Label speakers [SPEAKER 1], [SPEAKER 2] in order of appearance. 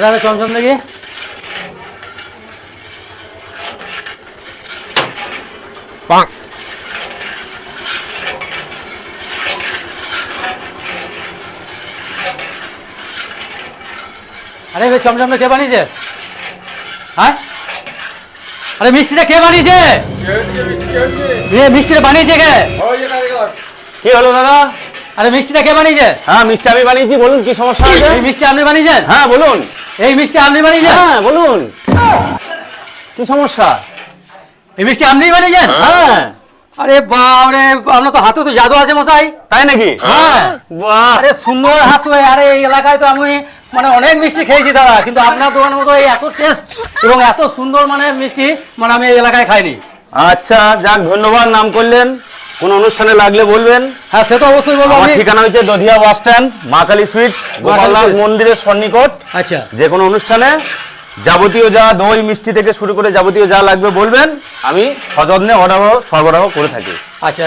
[SPEAKER 1] দাদা চমচম দেখি। আরে ভাই চমচমটা কে বানিয়েছে? হ্যাঁ, আরে মিষ্টিটা কে বানিয়েছে? মিষ্টিটা বানিয়েছে কে?
[SPEAKER 2] কি হলো দাদা?
[SPEAKER 1] আরে মিষ্টিটা কে বানিয়েছে?
[SPEAKER 2] হ্যাঁ, মিষ্টি আমি বানিয়েছি, বলুন কি সমস্যা আছে?
[SPEAKER 1] এই মিষ্টি আপনি বানিয়েছেন?
[SPEAKER 2] হ্যাঁ বলুন।
[SPEAKER 1] এই মিষ্টি আপনি বানিয়েছেন?
[SPEAKER 2] হ্যাঁ বলুন, কি সমস্যা?
[SPEAKER 1] এই মিষ্টি আপনি বানিয়েছেন?
[SPEAKER 2] হ্যাঁ।
[SPEAKER 1] আরে বাপরে, আপনার তো হাতে তো জাদু আছে মশাই।
[SPEAKER 2] তাই নাকি?
[SPEAKER 1] হ্যাঁ।
[SPEAKER 2] বাহ,
[SPEAKER 1] আরে সুন্দর হাত তো। আরে এই এলাকায় তো আমি মানে অনেক মিষ্টি খেয়েছি দাদা, কিন্তু আপনার দোকানের মতো এই এত টেস্ট এবং এত সুন্দর মানে মিষ্টি মানে আমি এই এলাকায় খাইনি।
[SPEAKER 2] আচ্ছা যাক, ধন্যবাদ, নাম করলেন। কোন অনুষ্ঠানে লাগলে বলবেন।
[SPEAKER 1] হ্যাঁ সে তো অবশ্যই বলবো
[SPEAKER 2] আমার
[SPEAKER 1] আমি।
[SPEAKER 2] ঠিকানা হচ্ছে দধিয়া বাস স্ট্যান্ড, মা কালী সুইটস, গোপালনাথ
[SPEAKER 1] সুইটস।
[SPEAKER 2] মন্দিরের সন্নিকট।
[SPEAKER 1] আচ্ছা
[SPEAKER 2] যে কোনো অনুষ্ঠানে যাবতীয় যা দই মিষ্টি থেকে শুরু করে যাবতীয় যা লাগবে বলবেন, আমি সযত্নে অর্ডার সরবরাহ করে থাকি।
[SPEAKER 1] আচ্ছা।